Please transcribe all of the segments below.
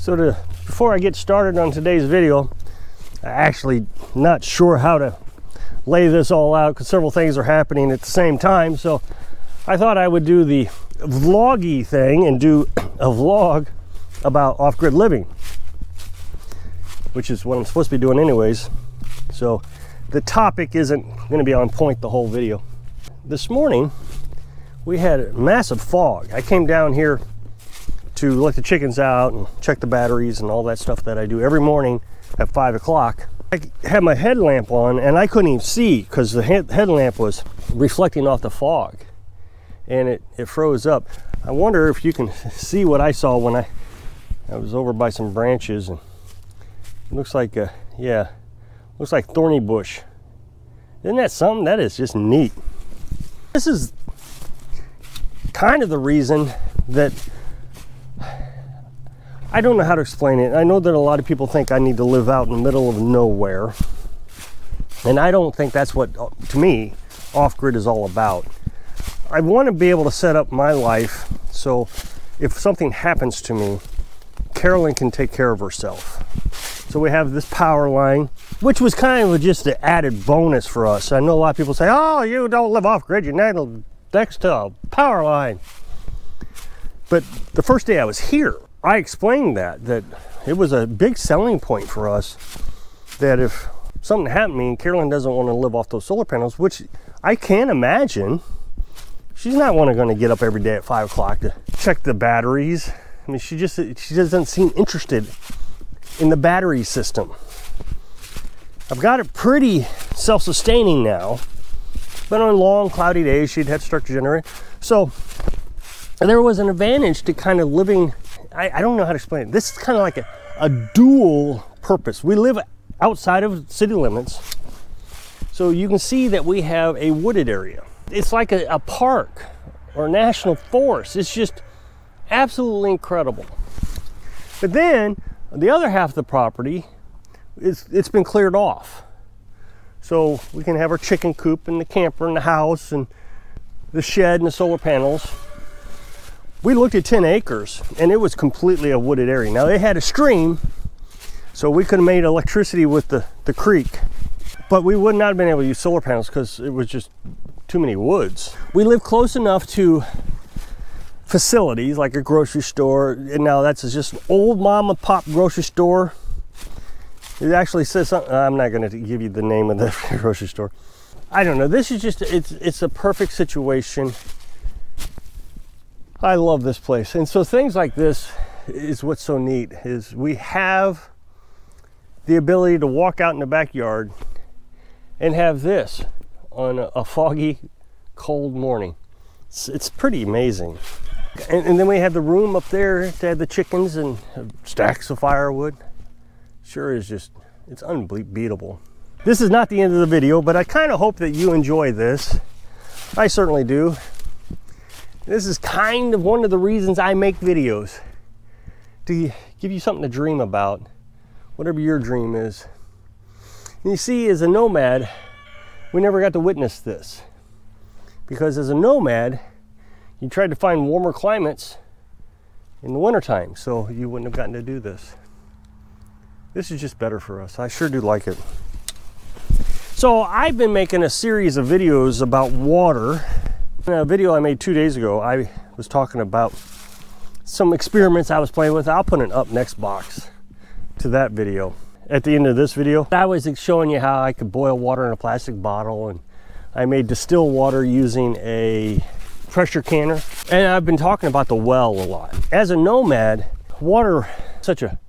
Before I get started on today's video, I'm actually not sure how to lay this all out because several things are happening at the same time. So I thought I would do the vloggy thing and do a vlog about off-grid living, which is what I'm supposed to be doing anyways. So the topic isn't going to be on point the whole video. This morning we had a massive fog. I came down here to let the chickens out and check the batteries and all that stuff that I do every morning at 5 o'clock. I had my headlamp on and I couldn't even see because the headlamp was reflecting off the fog and it froze up. I wonder if you can see what I saw when I was over by some branches, and it looks like looks like thorny bush. Isn't that something? That is just neat. This is kind of the reason that I don't know how to explain it. I know that a lot of people think I need to live out in the middle of nowhere, and I don't think that's what, to me, off-grid is all about. I want to be able to set up my life so if something happens to me, Carolyn can take care of herself. So we have this power line, which was kind of just an added bonus for us. I know a lot of people say, oh, you don't live off-grid, you're next to a power line. But the first day I was here, I explained that it was a big selling point for us, that if something happened to me and Carolyn doesn't want to live off those solar panels, which I can't imagine, she's not going to get up every day at 5 o'clock to check the batteries. I mean, she doesn't seem interested in the battery system. I've got it pretty self-sustaining now, but on long cloudy days she'd have to start to generate. So there was an advantage to kind of living, I don't know how to explain it. This is kind of like a dual purpose. We live outside of city limits, so you can see that we have a wooded area. It's like a park or a national forest. It's just absolutely incredible. But then the other half of the property, it's been cleared off. So we can have our chicken coop and the camper and the house and the shed and the solar panels. We looked at 10 acres and it was completely a wooded area. Now they had a stream, so we could have made electricity with the creek, but we would not have been able to use solar panels because it was just too many woods. We live close enough to facilities like a grocery store, and now that's just an old mom and pop grocery store. It actually says something, I'm not going to give you the name of the grocery store. I don't know, this is just, it's a perfect situation. I love this place. And so things like this is what's so neat, is we have the ability to walk out in the backyard and have this on a foggy, cold morning. It's pretty amazing. And then we have the room up there to have the chickens and stacks of firewood. Sure is just, it's unbeatable. This is not the end of the video, but I kind of hope that you enjoy this. I certainly do. This is kind of one of the reasons I make videos, to give you something to dream about, whatever your dream is. And you see, as a nomad, we never got to witness this, because as a nomad, you tried to find warmer climates in the wintertime, so you wouldn't have gotten to do this. This is just better for us. I sure do like it. So I've been making a series of videos about water. In a video I made 2 days ago, I was talking about some experiments I was playing with. I'll put an up next box to that video. At the end of this video, I was showing you how I could boil water in a plastic bottle, and I made distilled water using a pressure canner. And I've been talking about the well a lot. As a nomad, water is such a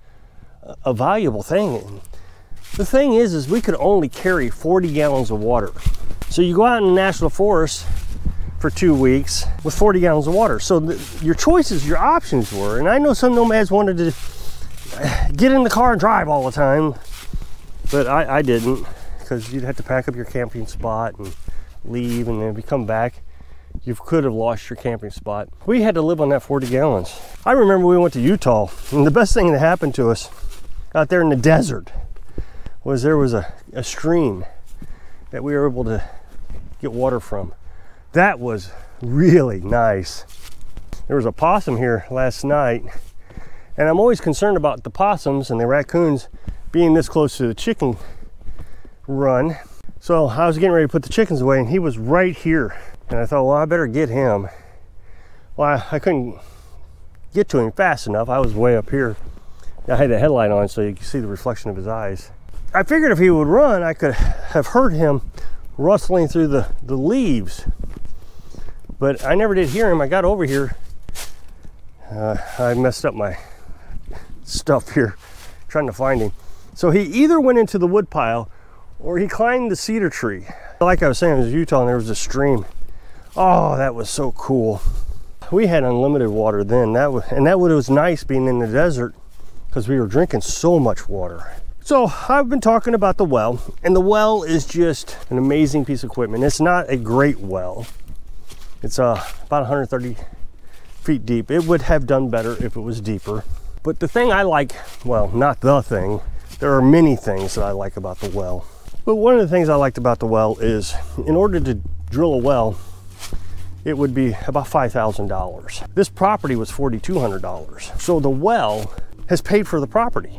valuable thing. And the thing is we could only carry 40 gallons of water. So you go out in the national forest for 2 weeks with 40 gallons of water. So your choices, your options were, and I know some nomads wanted to get in the car and drive all the time, but I didn't, because you'd have to pack up your camping spot and leave, and then if you come back, you could have lost your camping spot. We had to live on that 40 gallons. I remember we went to Utah, and the best thing that happened to us out there in the desert was there was a stream that we were able to get water from. That was really nice. There was a possum here last night, And I'm always concerned about the possums and the raccoons being this close to the chicken run. So I was getting ready to put the chickens away, and he was right here. And I thought, well, I better get him. Well, I couldn't get to him fast enough. I was way up here. I had the headlight on so you could see the reflection of his eyes. I figured if he would run, I could have heard him rustling through the leaves. But I never did hear him. I got over here. I messed up my stuff here trying to find him. So he either went into the wood pile or he climbed the cedar tree. Like I was saying, it was Utah and there was a stream. Oh, that was so cool. We had unlimited water then. That was nice being in the desert because we were drinking so much water. So I've been talking about the well, and the well is just an amazing piece of equipment. It's not a great well. It's about 130 feet deep. It would have done better if it was deeper. But the thing I like, well, not the thing, there are many things that I like about the well. But one of the things I liked about the well is, in order to drill a well, it would be about $5,000. This property was $4,200. So the well has paid for the property.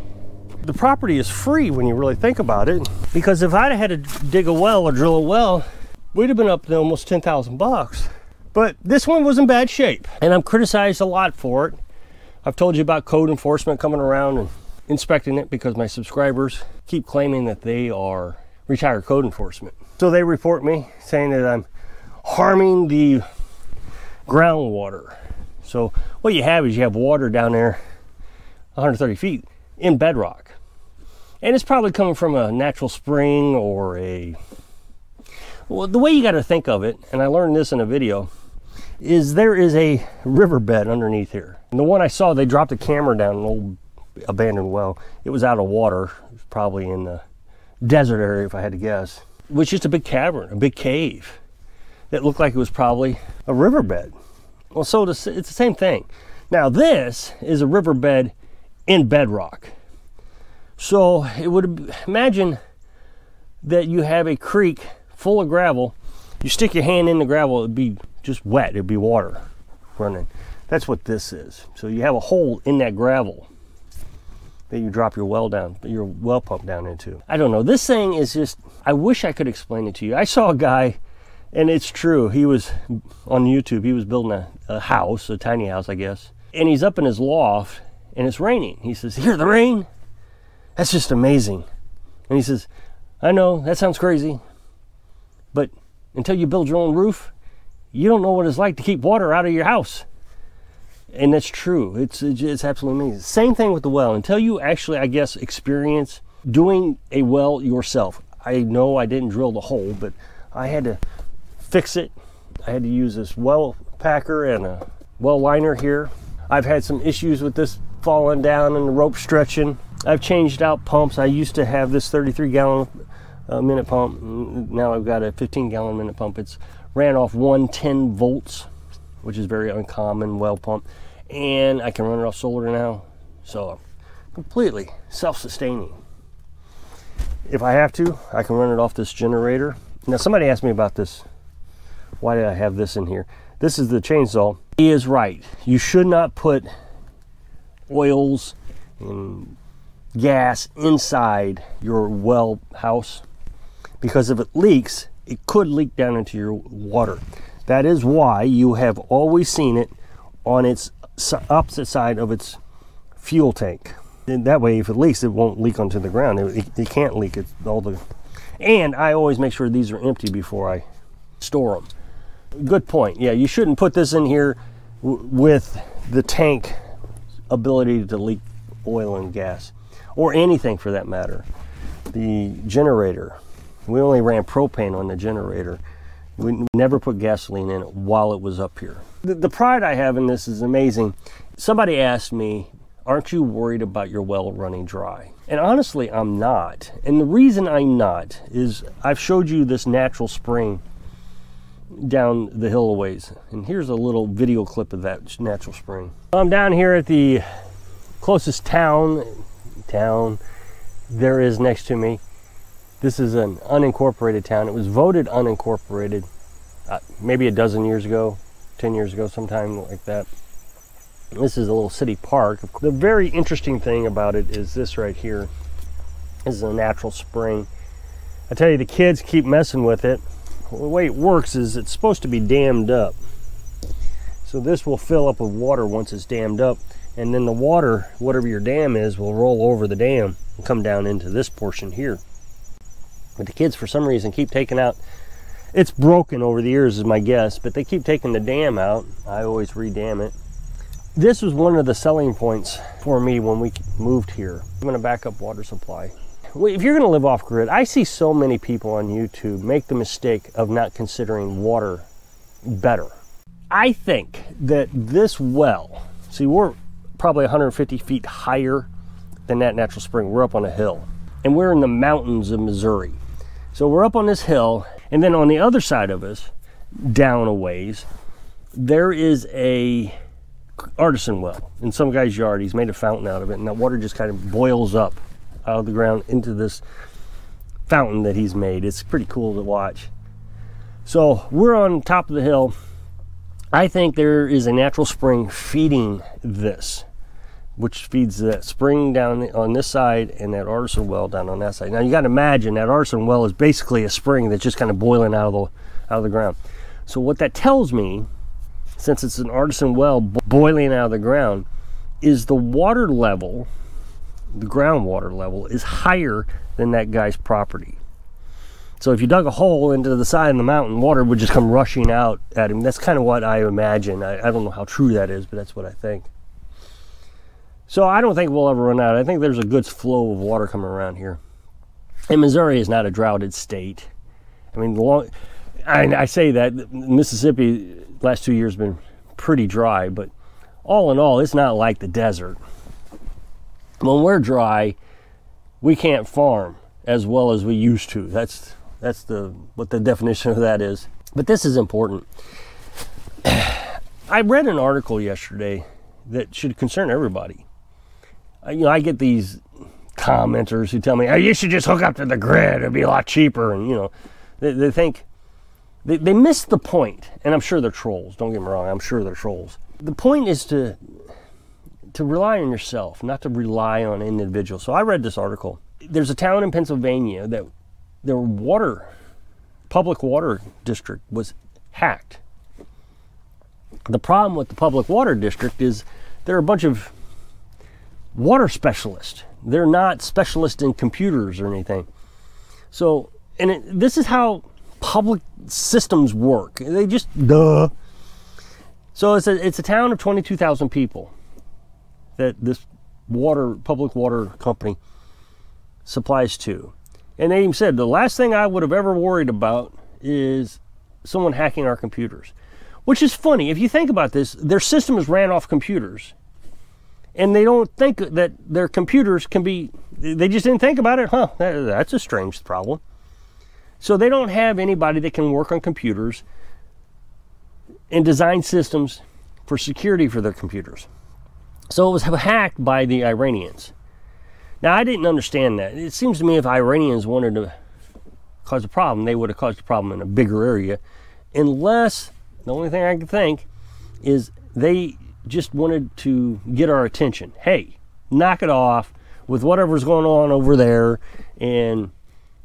The property is free when you really think about it, because if I'd had to dig a well or drill a well, we'd have been up to almost 10,000 bucks. But this one was in bad shape, and I'm criticized a lot for it. I've told you about code enforcement coming around and inspecting it because my subscribers keep claiming that they are retired code enforcement. So they report me saying that I'm harming the groundwater. So what you have is you have water down there 130 feet in bedrock. And it's probably coming from a natural spring or well, the way you got to think of it, and I learned this in a video, is there is a riverbed underneath here. And the one I saw, they dropped a camera down an old abandoned well. It was out of water. It was probably in the desert area, if I had to guess. It was just a big cavern, a big cave that looked like it was probably a riverbed. Well, so it's the same thing. Now this is a riverbed in bedrock. So it would, imagine that you have a creek full of gravel. You stick your hand in the gravel, it'd be just wet, it'd be water running. That's what this is. So you have a hole in that gravel that you drop your well pump down into. I don't know, this thing is just, I wish I could explain it to you. I saw a guy, and it's true, he was on YouTube, he was building a house, a tiny house, I guess. And he's up in his loft, and it's raining. He says, "Hear the rain? That's just amazing." And he says, "I know, that sounds crazy, but until you build your own roof, you don't know what it's like to keep water out of your house." And that's true. It's absolutely amazing. Same thing with the well. Until you actually, I guess, experience doing a well yourself. I know I didn't drill the hole, but I had to fix it. I had to use this well packer and a well liner here. I've had some issues with this falling down and the rope stretching. I've changed out pumps. I used to have this 33-gallon minute pump. Now I've got a 15-gallon minute pump. It's ran off 110 volts, which is very uncommon well pump. And I can run it off solar now. So completely self-sustaining. If I have to, I can run it off this generator. Now somebody asked me about this. Why did I have this in here? This is the chainsaw. He is right. You should not put oils and gas inside your well house, because if it leaks, it could leak down into your water. That is why you have always seen it on its opposite side of its fuel tank. And that way, if it leaks, it won't leak onto the ground. It can't leak. It's all the. And I always make sure these are empty before I store them. Good point. Yeah, you shouldn't put this in here with the tank ability to leak oil and gas, or anything for that matter. The generator, we only ran propane on the generator. We never put gasoline in it while it was up here. The pride I have in this is amazing. Somebody asked me, "Aren't you worried about your well running dry?" And honestly, I'm not. And the reason I'm not is I've showed you this natural spring down the hill a ways. And here's a little video clip of that natural spring. I'm down here at the closest town there is next to me. This is an unincorporated town. It was voted unincorporated maybe a dozen years ago, 10 years ago, sometime like that. This is a little city park. The very interesting thing about it is this right here. This is a natural spring. I tell you, the kids keep messing with it. The way it works is it's supposed to be dammed up. So this will fill up with water once it's dammed up, and then the water, whatever your dam is, will roll over the dam and come down into this portion here. But the kids, for some reason, keep taking out, it's broken over the years is my guess, but they keep taking the dam out. I always re-dam it. This was one of the selling points for me when we moved here. I'm gonna back up water supply. If you're gonna live off grid, I see so many people on YouTube make the mistake of not considering water better. I think that this well, see, we're probably 150 feet higher than that natural spring. We're up on a hill, and we're in the mountains of Missouri. So we're up on this hill, and then on the other side of us, down a ways, there is a artisan well in some guy's yard. He's made a fountain out of it, and that water just kind of boils up out of the ground into this fountain that he's made. It's pretty cool to watch. So we're on top of the hill. I think there is a natural spring feeding this, which feeds that spring down on this side and that artisan well down on that side. Now you got to imagine that artisan well is basically a spring that's just kind of boiling out of the ground. So what that tells me, since it's an artisan well boiling out of the ground, is the water level, the groundwater level, is higher than that guy's property. So if you dug a hole into the side of the mountain, water would just come rushing out at him. That's kind of what I imagine. I don't know how true that is, but that's what I think. So I don't think we'll ever run out. I think there's a good flow of water coming around here. And Missouri is not a droughted state. I mean, I say that Mississippi last 2 years have been pretty dry, but all in all, it's not like the desert. When we're dry, we can't farm as well as we used to. That's what the definition of that is. But this is important. I read an article yesterday that should concern everybody. You know, I get these commenters who tell me, oh, you should just hook up to the grid, it'd be a lot cheaper. And you know, they think, they miss the point. And I'm sure they're trolls, don't get me wrong, I'm sure they're trolls. The point is to rely on yourself, not to rely on an individual. So I read this article. There's a town in Pennsylvania that their public water district was hacked. The problem with the public water district is there are a bunch of water specialists. They're not specialists in computers or anything. So, this is how public systems work. They just, duh. So it's a town of 22,000 people that this public water company supplies to. And they even said, the last thing I would have ever worried about is someone hacking our computers. Which is funny. If you think about this, their system is ran off computers. And they don't think that their computers can be, they just didn't think about it. Huh, that's a strange problem. So they don't have anybody that can work on computers and design systems for security for their computers. So it was hacked by the Iranians. Now, I didn't understand that. It seems to me if Iranians wanted to cause a problem, they would have caused a problem in a bigger area. Unless, the only thing I can think is they just wanted to get our attention. Hey, knock it off with whatever's going on over there and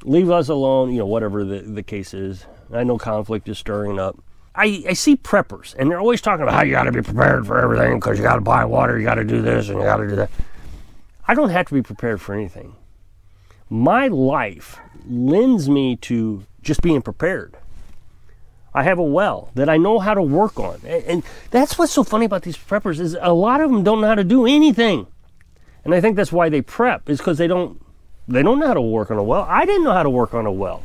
leave us alone, you know, whatever the case is. I know conflict is stirring up. I see preppers, and they're always talking about how you got to be prepared for everything because you got to buy water, you got to do this, and you got to do that. I don't have to be prepared for anything. My life lends me to just being prepared. I have a well that I know how to work on. And that's what's so funny about these preppers is a lot of them don't know how to do anything. And I think that's why they prep, is because they don't know how to work on a well. I didn't know how to work on a well.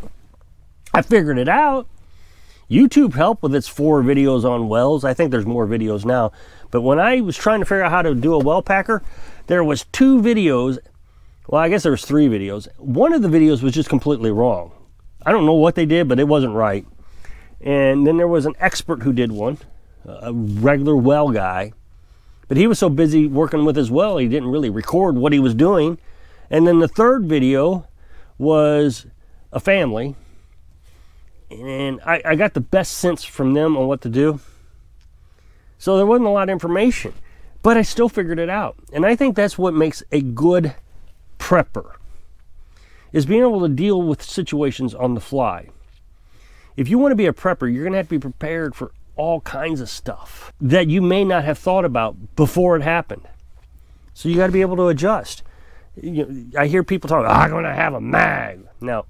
I figured it out. YouTube helped with its 4 videos on wells. I think there's more videos now. But when I was trying to figure out how to do a well packer, there was 2 videos. Well, I guess there was 3 videos. One of the videos was just completely wrong. I don't know what they did, but it wasn't right. And then there was an expert who did one, a regular well guy. But he was so busy working with his well, he didn't really record what he was doing. And then the 3rd video was a family. And I got the best sense from them on what to do. So there wasn't a lot of information. but I still figured it out. And I think that's what makes a good prepper, is being able to deal with situations on the fly. If you want to be a prepper, you're going to have to be prepared for all kinds of stuff that you may not have thought about before it happened. So you got to be able to adjust. I hear people talk, I'm going to have a mag. Now,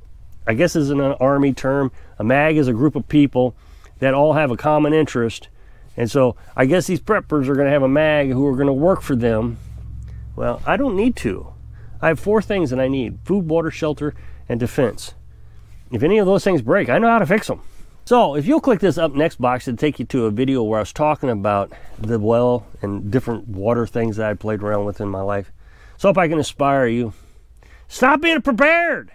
I guess this is an Army term. A mag is a group of people that all have a common interest. And so I guess these preppers are going to have a mag who are going to work for them. Well, I don't need to. I have 4 things that I need: food, water, shelter, and defense. If any of those things break, I know how to fix them. So if you'll click this up next box, it'll take you to a video where I was talking about the well and different water things that I played around with in my life. So if I can inspire you, stop being prepared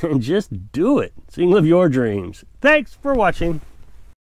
and just do it so you can live your dreams. Thanks for watching.